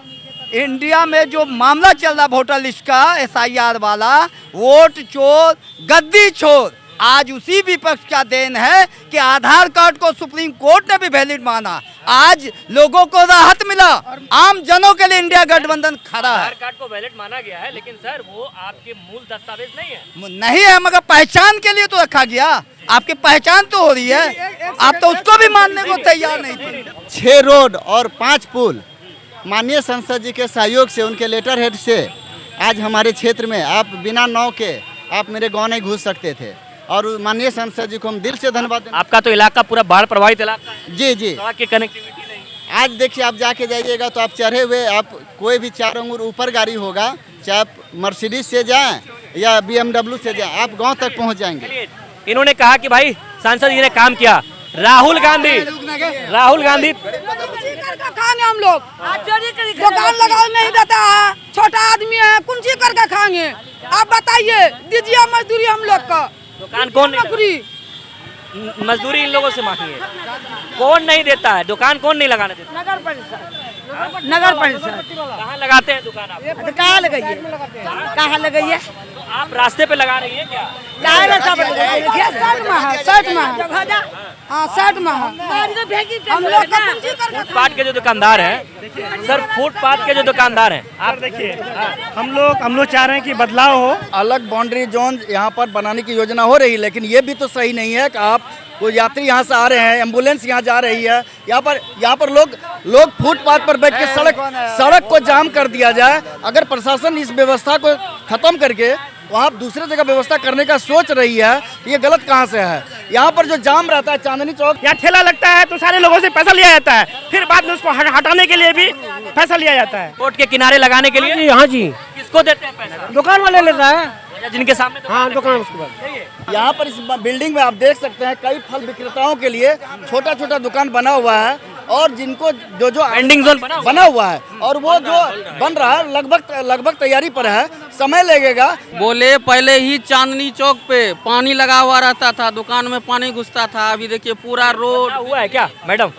इंडिया में जो मामला चल रहा वोटर लिस्ट का, SIR वाला, वोट चोर गद्दी चोर, आज उसी विपक्ष का देन है कि आधार कार्ड को सुप्रीम कोर्ट ने भी वैलिड माना, आज लोगों को राहत मिला, आम जनों के लिए इंडिया गठबंधन खड़ा है। आधार कार्ड को वैलिड माना गया है, लेकिन सर वो आपके मूल दस्तावेज नहीं है। नहीं है, मगर पहचान के लिए तो रखा गया, आपकी पहचान तो हो रही है, आप तो उसको भी मानने को तैयार नहीं थे। 6 रोड और 5 पुल माननीय सांसद जी के सहयोग से, उनके लेटर हेड से आज हमारे क्षेत्र में आप बिना नाव के आप मेरे गांव नहीं घुस सकते थे, और माननीय सांसद जी को हम दिल से धन्यवाद देना। आपका तो इलाका पूरा बाढ़ प्रभावित इलाका है। जी जी, सड़क की कनेक्टिविटी नहीं। आज देखिए आप जाके जाइएगा तो आप चढ़े हुए, आप कोई भी 4 अंगुर ऊपर गाड़ी होगा, चाहे आप मर्सिडीज से जाएं या BMW से जाएं, आप गांव तक पहुंच जाएंगे। इन्होंने कहा कि भाई सांसद जी ने काम किया। राहुल गांधी खाएंगे हम लोग, दुकान लगा नहीं देता है, छोटा आदमी है, कुंजी करके खाएंगे। आप बताइए, दीजिए मजदूरी हम लोग का। दुकान कौन नौकरी मजदूरी इन लोगों से मांगी है, कौन नहीं देता है? दुकान कौन नहीं लगाने देता? नगर परिषद कहाँ लगाते हैं दुकान आप? कहाँ लगाइए, कहाँ लगाइए? तो आप रास्ते पे लगा रही हैं क्या? हम लोग का कुंजी करके फुटपाथ के जो दुकानदार हैं, सर फुटपाथ के जो दुकानदार हैं, आप देखिए हम लोग चाह रहे हैं कि बदलाव हो। अलग बाउंड्री जोन यहाँ पर बनाने की योजना हो रही है, लेकिन ये भी तो सही नहीं है कि आप कोई यात्री यहाँ से आ रहे हैं, एम्बुलेंस यहाँ जा रही है, यहाँ पर लोग फुटपाथ पर बैठ के सड़क को जाम कर दिया जाए। अगर प्रशासन इस व्यवस्था को खत्म करके वहाँ दूसरे जगह व्यवस्था करने का सोच रही है, ये गलत कहाँ से है? यहाँ पर जो जाम रहता है चांदनी चौक, यहाँ ठेला लगता है तो सारे लोगों से पैसा लिया जाता है, फिर बाद में उसको हटाने के लिए भी पैसा लिया जाता है। रोड के किनारे लगाने के लिए? हाँ जी, किसको देते हैं पैसा? दुकान वाले लेता है, जिनके सामने हाँ दुकान उसके बाद। यहाँ पर इस बिल्डिंग में आप देख सकते हैं कई फल विक्रेताओं के लिए छोटा छोटा दुकान बना हुआ है, और जिनको जो वेंडिंग जोन बना हुआ है, और वो जो बन रहा है लगभग तैयारी पर है, समय लगेगा। बोले पहले ही चांदनी चौक पे पानी लगा हुआ रहता था, दुकान में पानी घुसता था, अभी देखिए पूरा रोड हुआ है। क्या मैडम,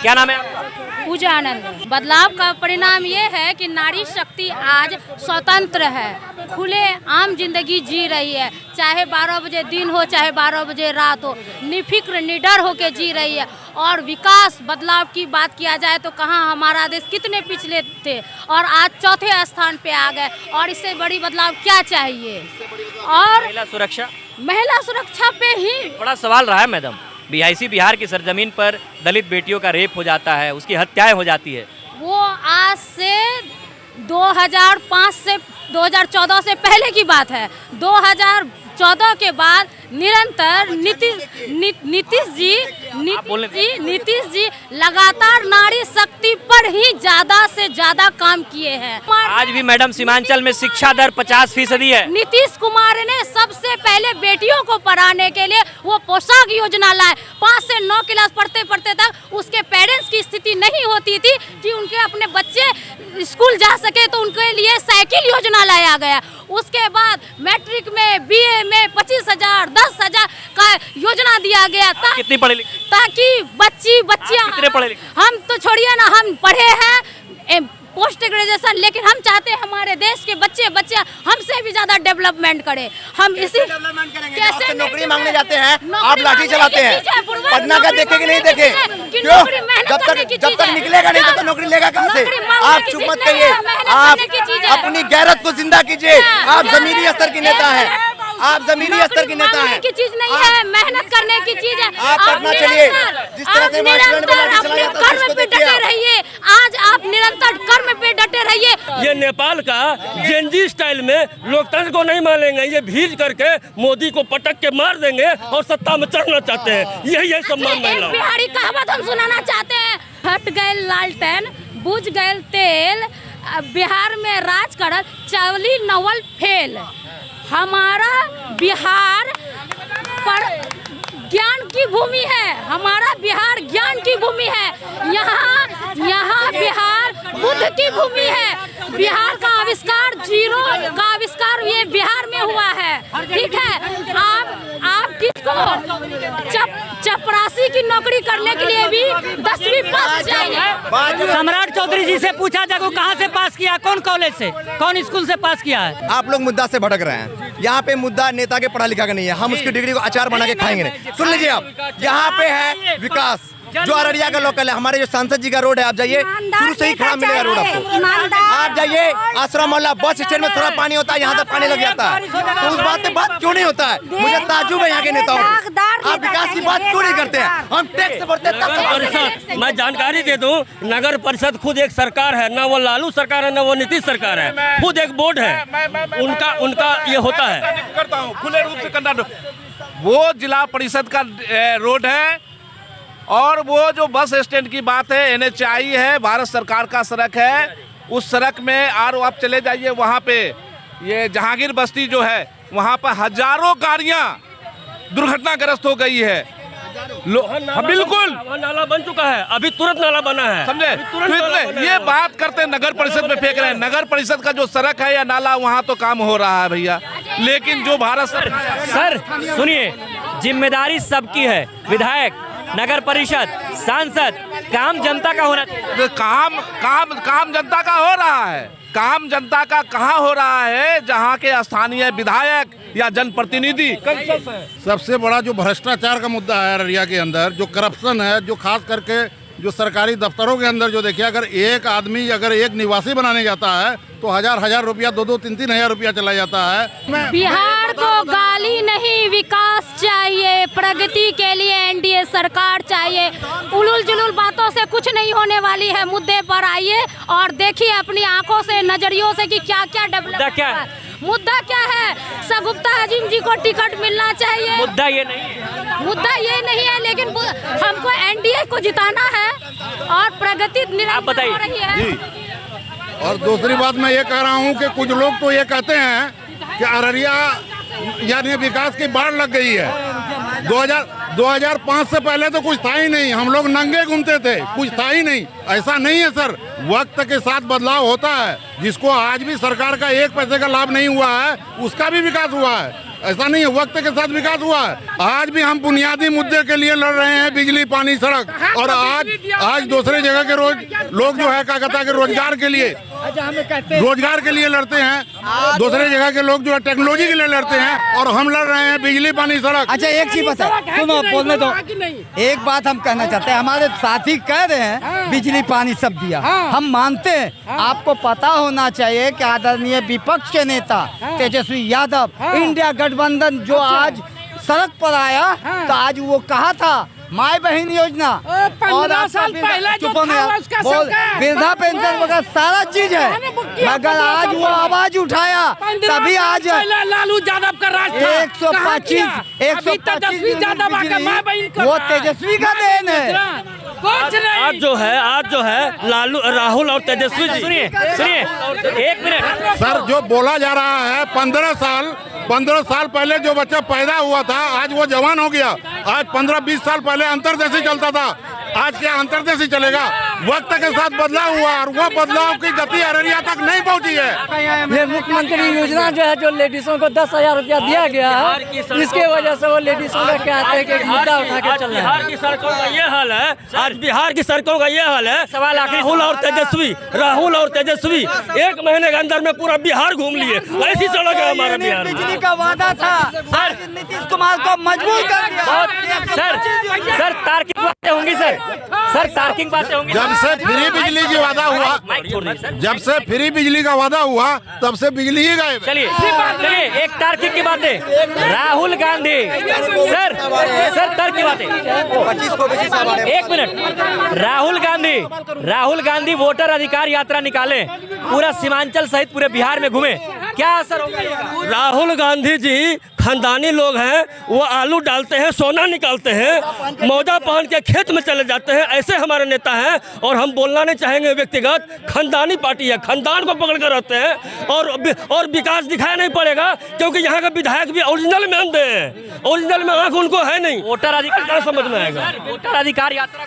क्या नाम है आपका? पूजा आनंद। बदलाव का परिणाम ये है कि नारी शक्ति आज स्वतंत्र है, खुले आम जिंदगी जी रही है, चाहे 12 बजे दिन हो चाहे 12 बजे रात हो, निफिक्र निडर होके जी रही है। और विकास बदलाव की बात किया जाए तो कहाँ हमारा देश कितने पिछले थे और आज 4थे स्थान पे आ गए, और इससे बड़ी बदलाव क्या चाहिए? और महिला सुरक्षा पे ही बड़ा सवाल रहा है मैडम। BIC बिहार की सरजमीन पर दलित बेटियों का रेप हो जाता है, उसकी हत्याएं हो जाती है। वो आज से 2005 से 2014 से पहले की बात है। 2014 के बाद निरंतर नीतीश जी लगातार नारी शक्ति पर ही ज्यादा से ज्यादा काम किए हैं। आज भी मैडम सीमांचल में शिक्षा दर 50% है। नीतीश कुमार ने सबसे पहले बेटियों को पढ़ाने के लिए वो पोशाक योजना लाए। 5 से 9 क्लास पढ़ते पढ़ते तक उसके पेरेंट्स की स्थिति नहीं होती थी कि उनके अपने बच्चे स्कूल जा सके, तो उनके लिए साइकिल योजना लाया गया। उसके बाद मैट्रिक में BA में 25,000 10,000 का योजना दिया गया था। कितनी पढ़े लिखे? ताकि बच्चियां कितने पढ़े लिखे? हम तो छोड़िए ना, हम पढ़े हैं पोस्ट ग्रेजुएशन, लेकिन हम चाहते हैं हमारे देश के बच्चे हमसे भी ज्यादा डेवलपमेंट करें। हम इसी कैसे नौकरी मांगने जाते हैं, आप लाठी चलाते हैं, पढ़ना का देखे कि नहीं देखे? क्यों? जब तक निकलेगा नहीं तो नौकरी लेगा कहाँ से? आप चुप मत करिए, आप अपनी गैरत को जिंदा कीजिए। आप जमीनी स्तर की नेता हैं, आप जमीनी स्तर की नेता हैं। की चीज नहीं है, मेहनत करने की चीज है। आप पढ़ना चलिए, जिस तरह से अपने कर्म पे डटे रहिए। आज आप निरंतर कर्म पे डटे रहिए। ये नेपाल का जेनजी स्टाइल में लोकतंत्र को नहीं मानेंगे, ये भीड़ करके मोदी को पटक के मार देंगे और सत्ता में चढ़ना चाहते हैं। यही है सम्मान महिला। बिहारी कहावत हम सुनाना चाहते हैं, हट गए लालटेन बुझ गए तेल, बिहार में राज करल चवली नवल फेल। हमारा बिहार पर ज्ञान की भूमि है, हमारा बिहार ज्ञान की भूमि है। यहाँ बिहार बुद्ध की भूमि है। बिहार का आविष्कार, जीरो का आविष्कार ये बिहार में हुआ है, ठीक है। आप किसको चपरासी की नौकरी करने के लिए भी 10वीं पास जाएंगे। सम्राट चौधरी जी से पूछा जाए कहाँ से पास किया, कौन कॉलेज से, कौन स्कूल से पास किया है। आप लोग मुद्दा से भटक रहे हैं। यहाँ पे मुद्दा नेता के पढ़ा लिखा का नहीं है। हम उसकी डिग्री को अचार बना के खाएंगे नहीं। सुन लीजिए, आप यहाँ पे है विकास, जो अररिया का लोकल है। हमारे जो सांसद जी का रोड है, आप जाइए, शुरू से ही खड़ा मिलेगा रोड आपको। आप जाइए आश्रम मोहल्ला, बस स्टैंड में थोड़ा पानी होता है, यहाँ तक पानी लग जाता है। तो उस बात पे बात क्यों नहीं होता है? मुझे ताज्जुब है यहाँ के नेताओं को। आप विकास की बात क्यों नहीं करते हैं? हम टैक्स भरते हैं। मैं जानकारी दे दूं, नगर परिषद खुद एक सरकार है, ना वो लालू सरकार है ना वो नीतीश सरकार है, खुद एक बोर्ड है। उनका ये होता है। करता हूँ खुले रूप से करना। वो जिला परिषद का रोड है, और वो जो बस स्टैंड की बात है, NHI है, भारत सरकार का सड़क है। उस सड़क में आप चले जाइए, वहाँ पे ये जहांगीर बस्ती जो है, वहाँ पर हजारों गाड़ियाँ दुर्घटनाग्रस्त हो गई है। बिल्कुल नाला बन चुका है, अभी तुरंत नाला बना है, समझे। तो ये बात करते नगर परिषद में फेंक रहे हैं। नगर परिषद का जो सड़क है या नाला, वहाँ तो काम हो रहा है भैया, लेकिन जो भारत सर सुनिए, जिम्मेदारी सबकी है, विधायक, नगर परिषद, सांसद, काम जनता का होना चाहिए। काम जनता का हो रहा है। काम जनता का कहाँ हो रहा है? जहाँ के स्थानीय विधायक या जनप्रतिनिधि। सबसे बड़ा जो भ्रष्टाचार का मुद्दा है अररिया के अंदर, जो करप्शन है, जो खास करके जो सरकारी दफ्तरों के अंदर जो देखिए, अगर एक आदमी अगर एक निवासी बनाने जाता है तो हजार रुपया, 2-3 हजार रुपया चला जाता है। बिहार को गाली नहीं, विकास चाहिए, प्रगति के लिए एनडीए सरकार चाहिए। उलूल जुलूल बातों से कुछ नहीं होने वाली है। मुद्दे पर आइए और देखिए अपनी आंखों से, नजरियों से कि क्या क्या डेवलप क्या है। मुद्दा क्या है? सगुप्ता अजीम जी को टिकट मिलना चाहिए। मुद्दा ये नहीं है, लेकिन हमको एनडीए को जिताना है और प्रगति निरंतर हो रही है। और दूसरी बात मैं ये कह रहा हूँ कि कुछ लोग तो ये कहते हैं कि अररिया यानी विकास की बाढ़ लग गई है। 2005 से पहले तो कुछ था ही नहीं, हम लोग नंगे घूमते थे, कुछ था ही नहीं। ऐसा नहीं है सर, वक्त के साथ बदलाव होता है। जिसको आज भी सरकार का 1 पैसे का लाभ नहीं हुआ है, उसका भी विकास हुआ है। ऐसा नहीं है, वक्त के साथ विकास हुआ है। आज भी हम बुनियादी मुद्दे के लिए लड़ रहे हैं, बिजली, पानी, सड़क। और आज दूसरे जगह के लोग जो है क्या कहता है कि रोजगार के लिए लड़ते हैं। दूसरे जगह के लोग जो है टेक्नोलॉजी के लिए लड़ते हैं, और हम लड़ रहे हैं बिजली, पानी, सड़क। अच्छा एक चीज बता, सुनो बोलने दो। एक बात हम कहना चाहते हैं, हमारे साथी कह रहे हैं बिजली पानी सब दिया, हम मानते हैं। आपको पता होना चाहिए कि आदरणीय विपक्ष के नेता तेजस्वी यादव, इंडिया गठबंधन जो आज सड़क पर आया, तो आज वो कहा था माई बहन योजना, और 15 साल पहले जो था उसका वृद्धा पेंशन वगैरह सारा चीज है, मगर आज वो आवाज उठाया तभी आज लालू यादव का राज था। 125 वो तेजस्वी का देन है। आज जो है राहुल और तेजस्वी जी। सुनिए 1 मिनट सर, जो बोला जा रहा है 15 साल पहले जो बच्चा पैदा हुआ था, आज वो जवान हो गया। आज 15-20 साल पहले अंतरदेशी चलता था, आज क्या अंतरदेशी चलेगा? वक्त के साथ बदलाव हुआ, और वो बदलाव की गति अररिया तक नहीं पहुंची है। ये मुख्यमंत्री योजना जो है, जो लेडीजों को 10,000 रुपया दिया गया है, इसके वजह से वो लेडीजों का क्या है कि मुद्दा उठा के चल रहा है। बिहार की सड़कों का ये हाल है, आज बिहार की सड़कों का ये हाल है। सवाल आखिरी, राहुल और तेजस्वी 1 महीने के अंदर में पूरा बिहार घूम लिए। ऐसी सड़क है हमारा बिहार। बिजली का वादा था, नीतीश कुमार को मजबूर कर दिया। सर तार्किक बातें होंगी सर, तार्किक बातें होंगी। जब से फ्री बिजली की वादा हुआ, जब से फ्री बिजली का वादा हुआ, तब से बिजली ही गायब। चलिए एक तार्किक की बातें। राहुल गांधी सर तर्क की बातें। 1 मिनट। राहुल गांधी वोटर अधिकार यात्रा निकाले, पूरा सीमांचल सहित पूरे बिहार में घूमे, क्या असर होगा इसका? राहुल गांधी जी खानदानी लोग हैं, वो आलू डालते हैं, सोना निकालते हैं, मौजा पहन के खेत में चले जाते हैं, ऐसे हमारे नेता हैं। और हम बोलना नहीं चाहेंगे व्यक्तिगत, खानदानी पार्टी है, खानदान को पकड़ कर रहते हैं। और विकास दिखाया नहीं पड़ेगा क्योंकि यहाँ का विधायक भी ओरिजिनल में अंधे हैं, ओरिजिनल में आंख उनको है नहीं। वोटर अधिकार क्या समझ में आएगा?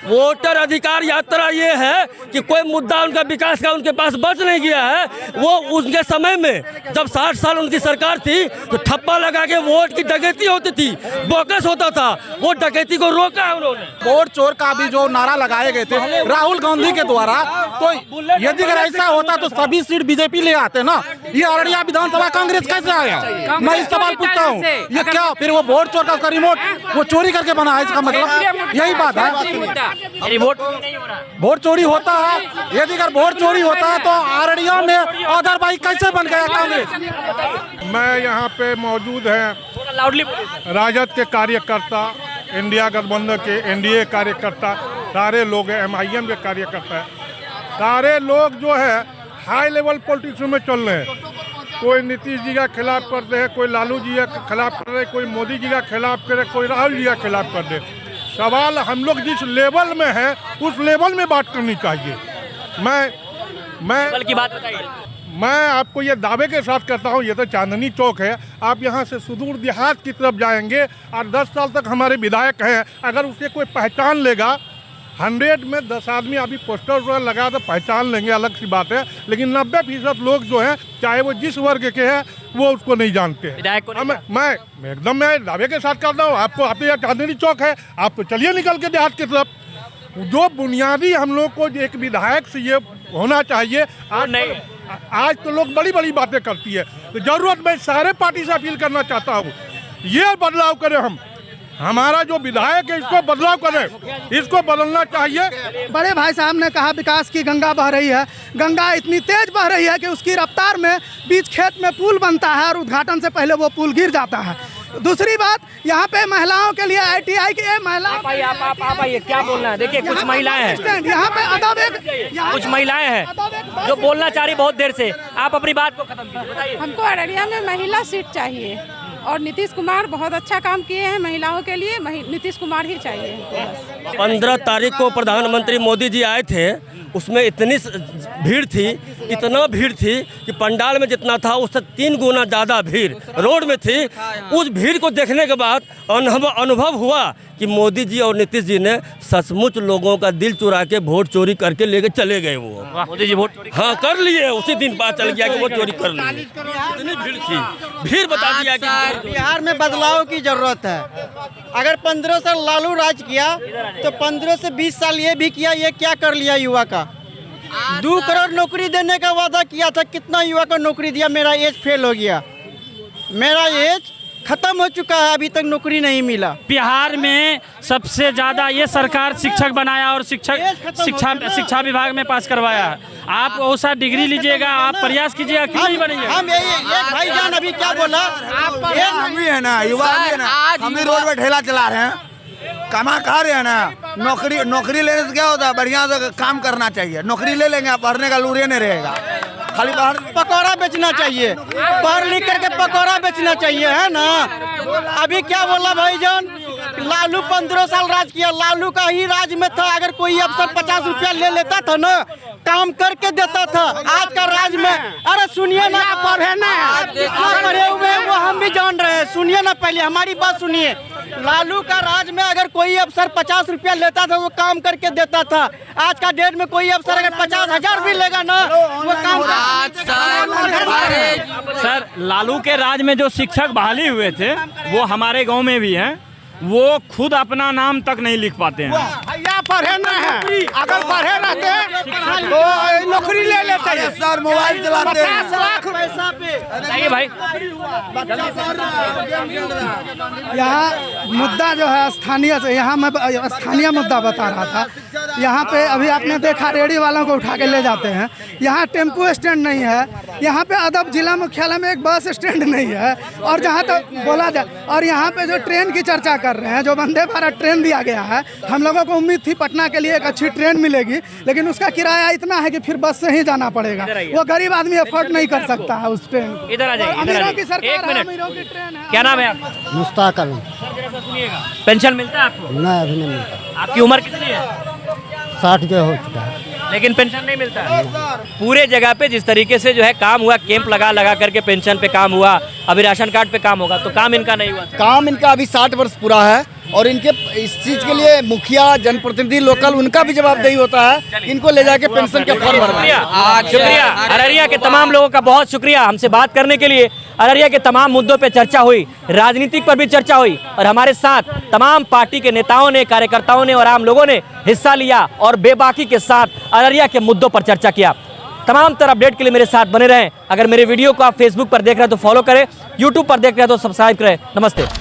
वोटर अधिकार यात्रा ये है कि कोई मुद्दा उनका विकास का उनके पास बच नहीं गया है। वो उनके समय में जब 60 साल उनकी सरकार थी तो ठप्पा लगा के वोट की डकैती होती थी, बोकस होता था, वो डकैती को रोका है उन्होंने। वोट चोर का भी जो नारा लगाए गए थे राहुल गांधी के द्वारा, तो यदि अगर ऐसा होता तो सभी सीट बीजेपी ले आते ना। ये अररिया विधानसभा कांग्रेस कैसे आया? मैं इस सवाल पूछता हूँ, ये क्या फिर वो वोट चोर का रिमोट वो चोरी करके बना है? इसका मतलब यही बात है, वोट चोरी होता है। यदि अगर वोट चोरी होता है तो अररिया में अदरवाइज कैसे बन गया कांग्रेस? मैं यहाँ पे मौजूद हैं राजद के कार्यकर्ता, इंडिया गठबंधन के एनडीए कार्यकर्ता, सारे लोग हैं, MIM के कार्यकर्ता हैं, सारे लोग जो है हाई लेवल पॉलिटिक्स में चल रहे हैं। कोई नीतीश जी का खिलाफ कर रहे हैं, कोई लालू जी का खिलाफ कर रहे, कोई मोदी जी का खिलाफ कर रहे, कोई राहुल जी का खिलाफ कर रहे। सवाल हम लोग जिस लेवल में है उस लेवल में बात करनी चाहिए। मैं की बात बताइए। मैं आपको ये दावे के साथ कहता हूँ, ये तो चांदनी चौक है, आप यहाँ से सुदूर देहात की तरफ जाएंगे और 10 साल तक हमारे विधायक हैं, अगर उसे कोई पहचान लेगा, 100 में 10 आदमी अभी पोस्टर लगा तो पहचान लेंगे, अलग सी बात है, लेकिन 90% लोग जो हैं, चाहे वो जिस वर्ग के हैं, वो उसको नहीं जानते हैं। मैं एकदम मैं दावे के साथ करता हूँ। आपको आप यहाँ चांदनी चौक है, आप तो चलिए निकल के देहात की तरफ। जो बुनियादी हम लोग को एक विधायक से ये होना चाहिए, आज तो लोग बड़ी बड़ी बातें करती है, तो जरूरत मैं सारे पार्टी से अपील करना चाहता हूँ, ये बदलाव करें। हमारा जो विधायक है इसको बदलाव करें, इसको बदलना चाहिए। बड़े भाई साहब ने कहा विकास की गंगा बह रही है, गंगा इतनी तेज बह रही है कि उसकी रफ्तार में बीच खेत में पुल बनता है और उद्घाटन से पहले वो पुल गिर जाता है। दूसरी बात, यहाँ पे महिलाओं के लिए ITI की महिला आप आइए, क्या बोलना है? देखिए कुछ महिलाएं हैं यहाँ पे, कुछ महिलाएं हैं जो बोलना चाह रही बहुत देर से। आप अपनी बात को खत्म कीजिए, बताइए। हमको अररिया में महिला सीट चाहिए और नीतीश कुमार बहुत अच्छा काम किए हैं महिलाओं के लिए, नीतीश कुमार ही चाहिए। 15 तारीख को प्रधानमंत्री मोदी जी आए थे, उसमें इतनी भीड़ थी, इतना भीड़ थी कि पंडाल में जितना था उससे 3 गुना ज़्यादा भीड़ रोड में थी। उस भीड़ को देखने के बाद अनुभव हुआ कि मोदी जी और नीतीश जी ने सचमुच लोगों का दिल चुरा के वोट चोरी करके लेके चले गए। वो मोदी जी वोट चोरी हाँ कर लिए, उसी दिन पता चल गया कि वो चोरी कर लिए। इतनी भीड़ थी, भीड़ बता दिया कि बिहार में बदलाव की जरूरत है। अगर 15 साल लालू राज किया तो 15 से 20 साल ये भी किया, ये क्या कर लिया युवा का? 2 करोड़ नौकरी देने का वादा किया था, कितना युवा को नौकरी दिया? मेरा एज फेल हो गया, मेरा एज खत्म हो चुका है, अभी तक नौकरी नहीं मिला। बिहार में सबसे ज़्यादा ये सरकार शिक्षक बनाया और शिक्षा विभाग में पास करवाया। आप वैसा डिग्री लीजिएगा, आप प्रयास कीजिएगा, क्यों नहीं बनेगा? हम एक भाईजान अभी क्या बोला, हम भी है ना, युवा भी है ना, हम भी रोड पे ठेला चला रहे हैं, कमा खा रहे हैं ना। नौकरी लेने से क्या होता है, बढ़िया से काम करना चाहिए। नौकरी ले लेंगे, पढ़ने का लूरे नहीं रहेगा, खाली बाहर पकौड़ा बेचना चाहिए, पढ़ लिख करके पकौड़ा बेचना चाहिए, है ना। अभी क्या बोला भाईजान, लालू 15 साल राज किया, लालू का ही राज में था। अगर कोई अफसर 50 रुपया ले लेता था ना, काम करके देता था। आज का राज में, अरे सुनिए ना, पढ़े ना, पढ़े हुए वो हम भी जान रहे हैं, सुनिए ना, पहले हमारी बात सुनिए। लालू का राज में अगर कोई अफसर 50 रुपया लेता था वो काम करके देता था। आज का डेट में कोई अफसर अगर 50,000 भी लेगा ना, वो काम सर, लालू के राज में जो शिक्षक बहाली हुए थे वो हमारे गांव में भी हैं, वो खुद अपना नाम तक नहीं लिख पाते हैं। भैया पढ़े ना है, अगर पढ़े रहते तो नौकरी ले लेते हैं सर, मोबाइल चलाते हैं 50 लाख पैसा पे। बताइए भाई। यहाँ मुद्दा जो है स्थानीय से, यहाँ मैं स्थानीय मुद्दा बता रहा था। यहाँ पे अभी आपने देखा रेडी वालों को उठा के ले जाते हैं, यहाँ टेम्पो स्टैंड नहीं है, यहाँ पे अदब जिला मुख्यालय में एक बस स्टैंड नहीं है। और जहाँ तक बोला जाए, और यहाँ पे जो ट्रेन की चर्चा कर रहे हैं, जो वंदे भारत ट्रेन दिया गया है, हम लोगों को उम्मीद थी पटना के लिए एक अच्छी ट्रेन मिलेगी, लेकिन उसका किराया इतना है कि फिर बस से ही जाना पड़ेगा। वो गरीब आदमी अफोर्ड नहीं कर सकता है उस ट्रेन को। इधर आ जाइए, अमीरों की सरकार एक है, मिनट। अमीरों की ट्रेन है। क्या नाम है आपका? मुश्ताक आलम। सुनिएगा, पेंशन मिलता है आपको? नहीं, अभी नहीं मिलता। आपकी उम्र कितनी है? 60 के हो चुका है, लेकिन पेंशन नहीं मिलता है। पूरे जगह पे जिस तरीके से जो है काम हुआ, कैंप लगा करके पेंशन पे काम हुआ, अभी राशन कार्ड पे काम होगा, तो काम इनका नहीं हुआ। काम इनका अभी 60 वर्ष पूरा है और इनके इस चीज के लिए मुखिया, जनप्रतिनिधि, लोकल, उनका भी जवाबदेही होता है। इनको ले जाके पेंशन के फॉर्म भरना। शुक्रिया अररिया के तमाम लोगों का, बहुत शुक्रिया हमसे बात करने के लिए। अररिया के तमाम मुद्दों पे चर्चा हुई, राजनीतिक पर भी चर्चा हुई और हमारे साथ तमाम पार्टी के नेताओं ने, कार्यकर्ताओं ने और आम लोगों ने हिस्सा लिया और बेबाकी के साथ अररिया के मुद्दों पर चर्चा किया। तमाम तरह अपडेट के लिए मेरे साथ बने रहें। अगर मेरे वीडियो को आप फेसबुक पर देख रहे हैं तो फॉलो करें, यूट्यूब पर देख रहे हैं तो सब्सक्राइब करें। नमस्ते।